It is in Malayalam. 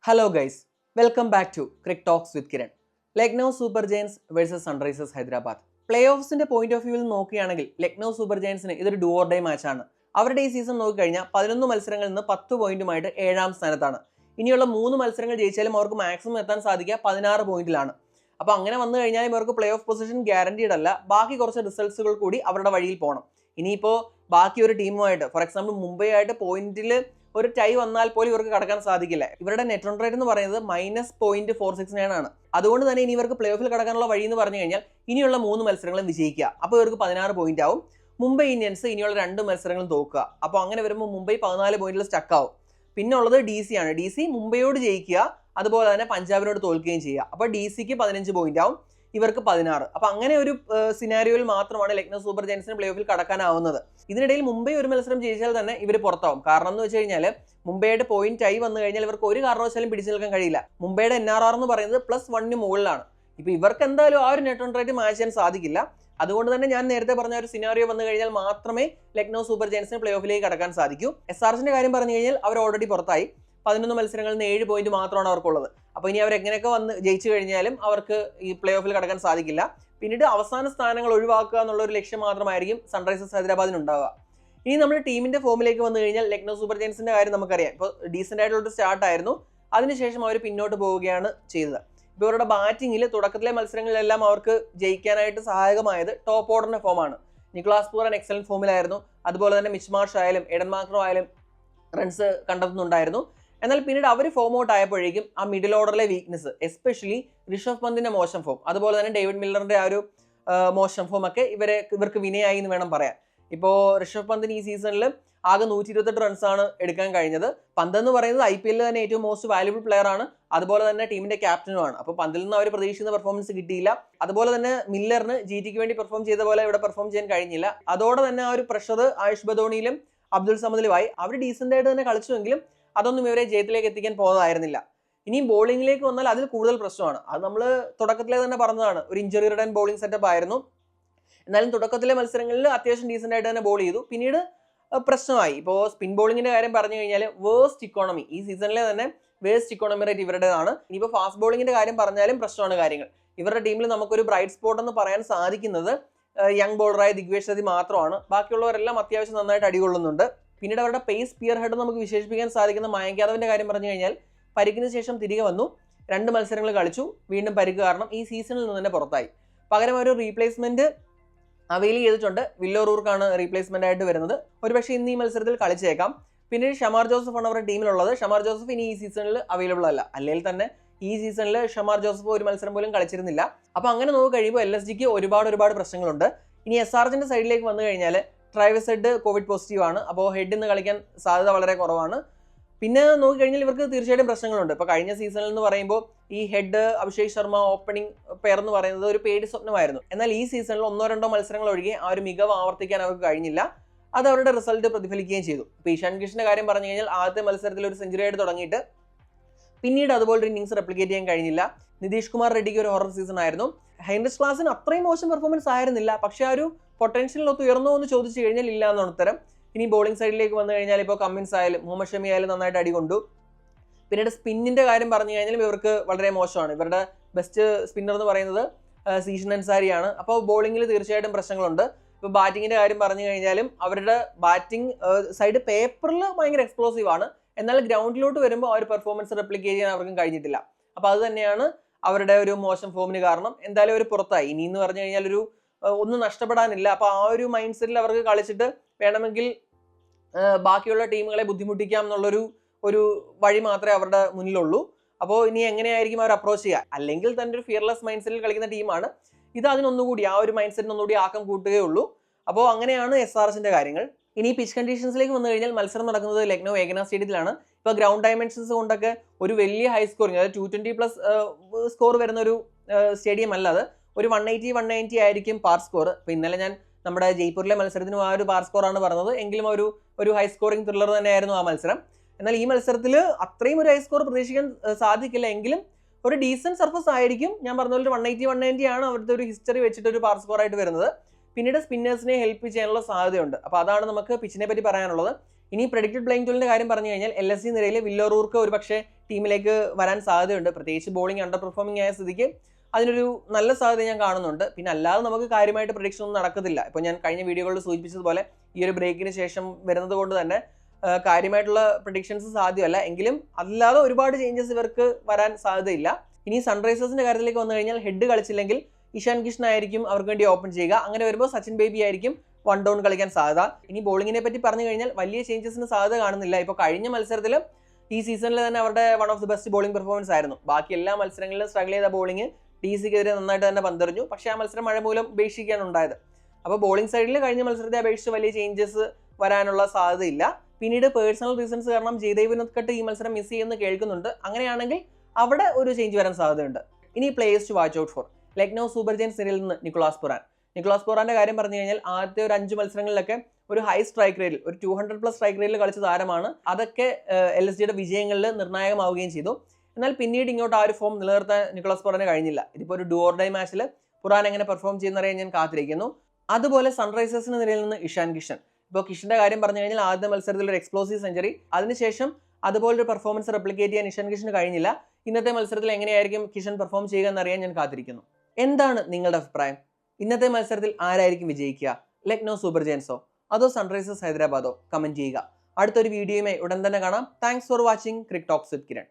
Hello guys, welcome back to Cricket Talks with Kiran. Lucknow Super Giants versus Sunrisers Hyderabad. പ്ലേഓഫ്സിന്റെ പോയിന്റ് ഓഫ് വ്യൂവിൽ നോക്കുകയാണെങ്കിൽ ലക്നൗ സൂപ്പർ ജയൻസിന് ഇതൊരു ഡു ഓർ ഡൈ മാച്ചാണ്. അവരുടെ ഈ സീസൺ നോക്കിക്കഴിഞ്ഞാൽ 11 മത്സരങ്ങളിൽ നിന്ന് 10 പോയിന്റുമായിട്ട് 7ാം സ്ഥാനത്താണ്. ഇനിയുള്ള 3 മത്സരങ്ങൾ ജയിച്ചാലും അവർക്ക് മാക്സിമം എത്താൻ സാധിക്കുക 16 പോയിന്റിലാണ്. അപ്പോൾ അങ്ങനെ വന്നു കഴിഞ്ഞാൽ ഇവർക്ക് പ്ലേ ഓഫ് പൊസിഷൻ ഗ്യാരണ്ടീഡ് അല്ല. ബാക്കി കുറച്ച് റിസൾട്ട്സുകൾ കൂടി അവരുടെ വഴിയിൽ പോകണം. ഇനിയിപ്പോൾ ബാക്കി ഒരു ടീമുമായിട്ട് ഫോർ എക്സാമ്പിൾ മുംബൈ ആയിട്ട് പോയിന്റിൽ ഒരു ടൈ വന്നാൽ പോലും ഇവർക്ക് കടക്കാൻ സാധിക്കില്ല. ഇവരുടെ നെറ്റ് റൺ റേറ്റ് എന്ന് പറയുന്നത് -0.469 ആണ്. അതുകൊണ്ട് തന്നെ ഇനി ഇവർക്ക് പ്ലേ ഓഫിൽ കടക്കാനുള്ള വഴി എന്ന് പറഞ്ഞു കഴിഞ്ഞാൽ ഇനിയുള്ള 3 മത്സരങ്ങളും വിജയിക്കുക. അപ്പോൾ ഇവർക്ക് 16 പോയിന്റ് ആവും. മുംബൈ ഇന്ത്യൻസ് ഇനിയുള്ള 2 മത്സരങ്ങളും തോക്കുക. അപ്പോൾ അങ്ങനെ വരുമ്പോൾ മുംബൈ 14 പോയിന്റിൽ സ്റ്റക്ക് ആവും. പിന്നെ ഉള്ളത് DC ആണ്. DC മുംബൈയോട് ജയിക്കുക, അതുപോലെ തന്നെ പഞ്ചാബിനോട് തോൽക്കുകയും ചെയ്യുക. അപ്പോൾ DCക്ക് 15 പോയിന്റ് ആവും, ഇവർക്ക് 16. അപ്പോൾ അങ്ങനെ ഒരു സിനാരിയോയിൽ മാത്രമാണ് ലക്നൗ സൂപ്പർ ജയൻസിന് പ്ലേ ഓഫിൽ കടക്കാനാവുന്നത്. ഇതിനിടയിൽ മുംബൈ ഒരു മത്സരം ജയിച്ചാൽ തന്നെ ഇവർ പുറത്താവും. കാരണം എന്ന് വെച്ച് കഴിഞ്ഞാൽ മുംബൈയുടെ പോയിന്റ് ആയി വന്നു കഴിഞ്ഞാൽ ഇവർക്ക് ഒരു കാരണവശാലും പിടിച്ചു നിൽക്കാൻ കഴിയില്ല. മുംബൈയുടെ NRR എന്ന് പറയുന്നത് +1 മുകളിലാണ്. ഇപ്പോൾ ഇവർക്ക് എന്തായാലും ആ ഒരു നെറ്റ് റൺ റേറ്റ് മാച്ച് ചെയ്യാൻ സാധിക്കില്ല. അതുകൊണ്ട് തന്നെ ഞാൻ നേരത്തെ പറഞ്ഞ ഒരു സിനാരിയോ വന്നു കഴിഞ്ഞാൽ മാത്രമേ ലക്നൗ സൂപ്പർ ജയൻസിന് പ്ലേ ഓഫിലേക്ക് കടക്കാൻ സാധിക്കൂ. SRHന്റെ കാര്യം പറഞ്ഞു കഴിഞ്ഞാൽ അവർ ഓൾറെഡി പുറത്തായി. 11 മത്സരങ്ങളിൽ നിന്ന് 7 പോയിന്റ് മാത്രമാണ് അവർക്കുള്ളത്. അപ്പോൾ ഇനി അവർ എങ്ങനെയൊക്കെ വന്ന് ജയിച്ചു കഴിഞ്ഞാലും അവർക്ക് ഈ പ്ലേ ഓഫിൽ കടക്കാൻ സാധിക്കില്ല. പിന്നീട് അവസാന സ്ഥാനങ്ങൾ ഒഴിവാക്കുക എന്നുള്ള ഒരു ലക്ഷ്യം മാത്രമായിരിക്കും സൺറൈസേഴ്സ് ഹൈദരാബാദിന് ഉണ്ടാവുക. ഇനി നമ്മൾ ടീമിന്റെ ഫോമിലേക്ക് വന്നു കഴിഞ്ഞാൽ ലക്നൗ സൂപ്പർ ജയൻസിന്റെ കാര്യം നമുക്കറിയാം. ഇപ്പോൾ ഡീസന്റ് ആയിട്ടുള്ള സ്റ്റാർട്ട് ആയിരുന്നു, അതിനുശേഷം അവർ പിന്നോട്ട് പോവുകയാണ് ചെയ്തത്. ഇപ്പോൾ ഇവരുടെ ബാറ്റിങ്ങിൽ തുടക്കത്തിലെ മത്സരങ്ങളിലെല്ലാം അവർക്ക് ജയിക്കാനായിട്ട് സഹായകമായത് ടോപ്പ് ഓർഡറിന്റെ ഫോമാണ്. നിക്കോളാസ് പൂറൻ എക്സലന്റ് ഫോമിലായിരുന്നു. അതുപോലെ തന്നെ മിച്ച് മാർഷ് ആയാലും എഡൻ മാർക്രോ ആയാലും റൺസ് കണ്ടെത്തുന്നുണ്ടായിരുന്നു. എന്നാൽ പിന്നീട് അവർ ഫോം ഔട്ട് ആയപ്പോഴേക്കും ആ മിഡിൽ ഓർഡറിലെ വീക്ക്നെസ്, എസ്പെഷ്യലി ഋഷഭ് പന്തിന്റെ മോശം ഫോം, അതുപോലെ തന്നെ ഡേവിഡ് മില്ലറിന്റെ ആ ഒരു മോശം ഫോം ഒക്കെ ഇവർക്ക് വിനയായി എന്ന് വേണം പറയാൻ. ഇപ്പോൾ ഋഷഭ് പന്തിന് ഈ സീസണിൽ ആകെ 128 റൺസാണ് എടുക്കാൻ കഴിഞ്ഞത്. പന്ത് എന്ന് പറയുന്നത് IPL തന്നെ ഏറ്റവും മോസ്റ്റ് വാല്യുബിൾ പ്ലെയർ ആണ്, അതുപോലെ തന്നെ ടീമിന്റെ ക്യാപ്റ്റനുമാണ്. അപ്പോൾ പന്തിൽ നിന്ന് അവർ പ്രതീക്ഷിക്കുന്ന പെർഫോമൻസ് കിട്ടിയില്ല. അതുപോലെ തന്നെ മില്ലറിന് GTക്ക് വേണ്ടി പെർഫോം ചെയ്ത പോലെ ഇവിടെ പെർഫോം ചെയ്യാൻ കഴിഞ്ഞില്ല. അതോടെ തന്നെ ആ ഒരു പ്രഷർ ആയുഷ് ബദോണിയിലും അബ്ദുൾ സമദിലുമായി അവർ ഡീസന്റ് ആയിട്ട് തന്നെ കളിച്ചുവെങ്കിലും അതൊന്നും ഇവരെ ജയത്തിലേക്ക് എത്തിക്കാൻ പോകുന്നതായിരുന്നില്ല. ഇനിയും ബോളിംഗിലേക്ക് വന്നാൽ അതിൽ കൂടുതൽ പ്രശ്നമാണ്. അത് നമ്മൾ തുടക്കത്തിലെ തന്നെ പറഞ്ഞതാണ്. ഒരു ഇഞ്ചറി റിഡൻ ബോളിംഗ് സെറ്റപ്പ് ആയിരുന്നു. എന്നാലും തുടക്കത്തിലെ മത്സരങ്ങളിൽ അത്യാവശ്യം ഡീസന്റ് ആയിട്ട് തന്നെ ബോൾ ചെയ്തു. പിന്നീട് പ്രശ്നമായി. ഇപ്പോൾ സ്പിൻ ബോളിങ്ങിന്റെ കാര്യം പറഞ്ഞു കഴിഞ്ഞാൽ വേസ്റ്റ് ഇക്കോണമി, ഈ സീസണിലെ തന്നെ വേസ്റ്റ് ഇക്കോണമി റേറ്റ് ഇവരുടേതാണ്. ഇനിയിപ്പോൾ ഫാസ്റ്റ് ബോളിങ്ങിന്റെ കാര്യം പറഞ്ഞാലും പ്രശ്നമാണ് കാര്യങ്ങൾ. ഇവരുടെ ടീമിൽ നമുക്കൊരു ബ്രൈറ്റ് സ്പോട്ട് എന്ന് പറയാൻ സാധിക്കുന്നത് യങ് ബോളറായ ദിഗ്വേഷ് സതി മാത്രമാണ്. ബാക്കിയുള്ളവരെല്ലാം അത്യാവശ്യം നന്നായിട്ട് അടികൊള്ളുന്നുണ്ട്. പിന്നീട് അവരുടെ പേസ് സ്പിയർ ഹെഡ് നമുക്ക് വിശേഷിപ്പിക്കാൻ സാധിക്കുന്ന മയങ്ക് യാദവിന്റെ കാര്യം പറഞ്ഞു കഴിഞ്ഞാൽ പരിക്കിന് ശേഷം തിരികെ വന്നു, 2 മത്സരങ്ങൾ കളിച്ചു, വീണ്ടും പരിക്ക് കാരണം ഈ സീസണിൽ നിന്ന് തന്നെ പുറത്തായി. പകരം ഒരു റീപ്ലേസ്മെന്റ് അവൈൽ ചെയ്തിട്ടുണ്ട്. വില്ലോറൂർക്കാണ് റീപ്ലേസ്മെന്റ് ആയിട്ട് വരുന്നത്. ഒരുപക്ഷെ ഇന്ന് ഈ മത്സരത്തിൽ കളിച്ചേക്കാം. പിന്നീട് ഷമാർ ജോസഫ് ആണ് അവരുടെ ടീമിലുള്ളത്. ഷമാർ ജോസഫ് ഇനി ഈ സീസണിൽ അവൈലബിൾ അല്ല. അല്ലെങ്കിൽ തന്നെ ഈ സീസണിൽ ഷമാർ ജോസഫ് ഒരു മത്സരം പോലും കളിച്ചിരുന്നില്ല. അപ്പോൾ അങ്ങനെ നോക്കി കഴിയുമ്പോൾ LSGക്ക് ഒരുപാട് പ്രശ്നങ്ങളുണ്ട്. ഇനി SRHന്റെ സൈഡിലേക്ക് വന്നു കഴിഞ്ഞാൽ ട്രൈവസ് ഹെഡ് കോവിഡ് പോസിറ്റീവ് ആണ്. അപ്പോൾ ഹെഡ് ഇന്ന് കളിക്കാൻ സാധ്യത വളരെ കുറവാണ്. പിന്നെ നോക്കിക്കഴിഞ്ഞാൽ ഇവർക്ക് തീർച്ചയായിട്ടും പ്രശ്നങ്ങളുണ്ട്. ഇപ്പോൾ കഴിഞ്ഞ സീസണിൽ എന്ന് പറയുമ്പോൾ ഈ head Abhishek Sharma opening pair എന്ന് പറയുന്നത് ഒരു പേടി സ്വപ്നമായിരുന്നു. എന്നാൽ ഈ സീസണിൽ 1-2 മത്സരങ്ങൾ ഒഴികെ ആ ഒരു മികവ് ആവർത്തിക്കാൻ അവർക്ക് കഴിഞ്ഞില്ല. അത് അവരുടെ റിസൾട്ട് പ്രതിഫലിക്കുകയും ചെയ്തു. ഇപ്പോൾ ഇഷാൻ കിഷന്റെ കാര്യം പറഞ്ഞു കഴിഞ്ഞാൽ ആദ്യത്തെ മത്സരത്തിൽ ഒരു സെഞ്ചുറി ആയിട്ട് തുടങ്ങിയിട്ട് പിന്നീട് അതുപോലൊരു ഇന്നിംഗ്സ് റെപ്ലിക്കേറ്റ് ചെയ്യാൻ കഴിഞ്ഞില്ല. നിതീഷ് കുമാർ റെഡ്ഡിക്ക് ഒരു ഹൊറർ സീസൺ ആയിരുന്നു. ഹൈൻറിച്ച് ക്ലാസിന് അത്രയും മോശം പെർഫോമൻസ് ആയിരുന്നില്ല, പക്ഷേ ആ ഒരു പൊട്ടൻഷ്യലിനൊത്ത് ഉയർന്നോ എന്ന് ചോദിച്ചു കഴിഞ്ഞാൽ ഇല്ല എന്നാണ് ഉത്തരം. ഇനി ബോളിംഗ് സൈഡിലേക്ക് വന്നു കഴിഞ്ഞാൽ ഇപ്പോൾ കമ്മിൻസ് ആയാലും മുഹമ്മദ് ഷമി ആയാലും നന്നായിട്ട് അടികൊണ്ടു. പിന്നീട് സ്പിന്നിന്റെ കാര്യം പറഞ്ഞു കഴിഞ്ഞാൽ ഇവർക്ക് വളരെ മോശമാണ്. ഇവരുടെ ബെസ്റ്റ് സ്പിന്നർ എന്ന് പറയുന്നത് സീഷൻ അൻസാരിയാണ്. അപ്പോൾ ബോളിംഗിൽ തീർച്ചയായിട്ടും പ്രശ്നങ്ങളുണ്ട്. ഇപ്പോൾ ബാറ്റിങ്ങിന്റെ കാര്യം പറഞ്ഞു കഴിഞ്ഞാലും അവരുടെ ബാറ്റിംഗ് സൈഡ് പേപ്പറിൽ ഭയങ്കര എക്സ്പ്ലോസീവ് ആണ്. എന്നാൽ ഗ്രൗണ്ടിലോട്ട് വരുമ്പോൾ ആ ഒരു പെർഫോമൻസ് റെപ്ലിക്കേറ്റ് ചെയ്യാൻ അവർക്കും കഴിഞ്ഞിട്ടില്ല. അപ്പോൾ അത് തന്നെയാണ് അവരുടെ ഒരു മോശം ഫോമിന് കാരണം. എന്തായാലും ഒരു പുറത്തായി. ഇനി എന്ന് പറഞ്ഞു കഴിഞ്ഞാൽ ഒന്നും നഷ്ടപ്പെടാനില്ല. അപ്പോൾ ആ ഒരു മൈൻഡ് സെറ്റിൽ അവർക്ക് കളിച്ചിട്ട് വേണമെങ്കിൽ ബാക്കിയുള്ള ടീമുകളെ ബുദ്ധിമുട്ടിക്കാം എന്നുള്ളൊരു വഴി മാത്രമേ അവരുടെ മുന്നിലുള്ളൂ. അപ്പോൾ ഇനി എങ്ങനെയായിരിക്കും അവർ അപ്രോച്ച് ചെയ്യുക? അല്ലെങ്കിൽ തന്നെ ഒരു ഫിയർലെസ് മൈൻഡ് സെറ്റിൽ കളിക്കുന്ന ടീമാണ് ഇത്. അതിനൊന്നുകൂടി ആ ഒരു മൈൻഡ് സെറ്റിന് ഒന്നുകൂടി ആക്കം കൂട്ടുകയുള്ളൂ. അപ്പോൾ അങ്ങനെയാണ് SRHന്റെ കാര്യങ്ങൾ. ഇനി പിച്ച് കണ്ടീഷൻസിലേക്ക് വന്നു കഴിഞ്ഞാൽ മത്സരം നടക്കുന്നത് ലക്നൗ ഏകന സ്റ്റേഡിയത്തിലാണ്. ഇപ്പോൾ ഗ്രൗണ്ട് ഡയമെൻഷൻസ് കൊണ്ടൊക്കെ ഒരു വലിയ ഹൈ സ്കോറിങ്, അതായത് 220+ സ്കോർ വരുന്ന ഒരു സ്റ്റേഡിയം അല്ല അത്. ഒരു 180 ആയിരിക്കും പാർ സ്കോർ. ഇപ്പോൾ ഇന്നലെ ഞാൻ നമ്മുടെ ജയ്പൂരിലെ മത്സരത്തിനും ആ ഒരു പാർ സ്കോറാണ് പറഞ്ഞത്. എങ്കിലും ഒരു ഹൈ സ്കോറിംഗ് ത്രില്ലർ തന്നെയായിരുന്നു ആ മത്സരം. എന്നാൽ ഈ മത്സരത്തിൽ അത്രയും ഒരു ഹൈ സ്കോർ പ്രതീക്ഷിക്കാൻ സാധിക്കില്ല. എങ്കിലും ഒരു ഡീസന്റ് സർഫസ് ആയിരിക്കും. ഞാൻ പറഞ്ഞ പോലെ 180 ആണ് അവരുടെ ഒരു ഹിസ്റ്ററി വെച്ചിട്ട് ഒരു പാർ സ്കോർ ആയിട്ട് വരുന്നത്. പിന്നീട് സ്പിന്നേഴ്സിനെ ഹെൽപ്പ് ചെയ്യാനുള്ള സാധ്യതയുണ്ട്. അപ്പോൾ അതാണ് നമുക്ക് പിച്ചിനെ പറ്റി പറയാനുള്ളത്. ഇനി പ്രഡിക്റ്റഡ് പ്ലേയിങ് ടൂളിന്റെ കാര്യം പറഞ്ഞു കഴിഞ്ഞാൽ LSG നിരയിൽ വില്ലോറൂർക്ക് ഒരു പക്ഷേ ടീമിലേക്ക് വരാൻ സാധ്യതയുണ്ട്. പ്രത്യേകിച്ച് ബോളിംഗ് അണ്ടർ പെർഫോമിംഗ് ആയ സ്ഥിതിക്ക് അതിനൊരു നല്ല സാധ്യത ഞാൻ കാണുന്നുണ്ട്. പിന്നെ അല്ലാതെ നമുക്ക് കാര്യമായിട്ട് പ്രഡിക്ഷൻ ഒന്നും നടക്കത്തില്ല. ഇപ്പോൾ ഞാൻ കഴിഞ്ഞ വീഡിയോകളിൽ സൂചിപ്പിച്ചതുപോലെ ഈ ഒരു ബ്രേക്കിന് ശേഷം വരുന്നത് കൊണ്ട് തന്നെ കാര്യമായിട്ടുള്ള പ്രഡിക്ഷൻസ് സാധ്യമല്ല. എങ്കിലും അല്ലാതെ ഒരുപാട് ചേഞ്ചസ് ഇവർക്ക് വരാൻ സാധ്യതയില്ല. ഇനി സൺറൈസേഴ്സിന്റെ കാര്യത്തിലേക്ക് വന്നു കഴിഞ്ഞാൽ ഹെഡ് കളിച്ചില്ലെങ്കിൽ ഇഷാൻ കിഷൻ ആയിരിക്കും അവർക്ക് വേണ്ടി ഓപ്പൺ ചെയ്യുക. അങ്ങനെ വരുമ്പോൾ സച്ചിൻ ബേബി ആയിരിക്കും 1 ഡൗൺ കളിക്കാൻ സാധ്യത. ഇനി ബോളിങ്ങിനെ പറ്റി പറഞ്ഞു കഴിഞ്ഞാൽ വലിയ ചേഞ്ചസിന് സാധ്യത കാണുന്നില്ല. ഇപ്പോൾ കഴിഞ്ഞ മത്സരത്തിൽ ഈ സീസണിൽ തന്നെ അവരുടെ one of the best bowling performance ആയിരുന്നു. ബാക്കി എല്ലാ മത്സരങ്ങളിലും സ്ട്രഗിൾ ചെയ്ത ബോളിംഗ് TCക്കെതിരെ നന്നായിട്ട് തന്നെ പന്തെറിഞ്ഞു. പക്ഷേ ആ മത്സരം മഴ മൂലം ഉപേക്ഷിക്കുകയാണ് ഉണ്ടായത്. അപ്പോൾ ബോളിംഗ് സൈഡിൽ കഴിഞ്ഞ മത്സരത്തെ അപേക്ഷിച്ച് വലിയ ചേഞ്ചസ് വരാനുള്ള സാധ്യതയില്ല. പിന്നീട് പേഴ്സണൽ റീസൺസ് കാരണം ജയ്ദേവ് ഉനദ്കട്ട് ഈ മത്സരം മിസ് ചെയ്യുമെന്ന് കേൾക്കുന്നുണ്ട്. അങ്ങനെയാണെങ്കിൽ അവിടെ ഒരു ചേഞ്ച് വരാൻ സാധ്യതയുണ്ട്. ഇനി players to watch out for. Lucknow super giants നിരയിൽ നിന്ന് നിക്കോളാസ് പുറാന്റെ കാര്യം പറഞ്ഞു കഴിഞ്ഞാൽ ആദ്യത്തെ ഒരു 5 മത്സരങ്ങളിലൊക്കെ ഒരു ഹൈ സ്ട്രൈക്ക് റേറ്റിൽ ഒരു 200+ സ്ട്രൈക്ക് റേറ്റിൽ കളിച്ച താരമാണ്. അതൊക്കെ LSGയുടെ വിജയങ്ങളിൽ നിർണായകമാവുകയും ചെയ്തു. എന്നാൽ പിന്നീട് ഇങ്ങോട്ട് ആ ഒരു ഫോം നിലനിർത്താൻ നിക്കോളാസ് പുറാന് കഴിഞ്ഞില്ല. ഇതിപ്പോൾ ഒരു ഡു ഓർ ഡൈ മാച്ചിൽ പുറാൻ എങ്ങനെ പെർഫോം ചെയ്യുന്നറിയാൻ ഞാൻ കാത്തിരിക്കുന്നു. അതുപോലെ സൺറൈസേഴ്സിന് നിരയിൽ നിന്ന് ഇഷാൻ കിഷൻ. ഇപ്പോൾ കിഷന്റെ കാര്യം പറഞ്ഞു കഴിഞ്ഞാൽ ആദ്യ മത്സരത്തിൽ ഒരു എക്സ്പ്ലോസീവ് സെഞ്ചുറി, അതിനുശേഷം അതുപോലൊരു പെർഫോമൻസ് റെപ്ലിക്കേറ്റ് ചെയ്യാൻ ഇഷാൻ കിഷന് കഴിഞ്ഞില്ല. ഇന്നത്തെ മത്സരത്തിൽ എങ്ങനെയായിരിക്കും കിഷൻ പെർഫോം ചെയ്യുക എന്നറിയാൻ ഞാൻ കാത്തിരിക്കുന്നു. എന്താണ് നിങ്ങളുടെ അഭിപ്രായം? ഇന്നത്തെ മത്സരത്തിൽ ആരായിരിക്കും വിജയിക്കുക? ലക്നൗ സൂപ്പർ ജയൻസോ അതോ സൺറൈസേഴ്സ് ഹൈദരാബാദോ? കമന്റ് ചെയ്യുക. അടുത്തൊരു വീഡിയോയുമായി ഉടൻ തന്നെ കാണാം. Thanks for watching cric talks with Kiran.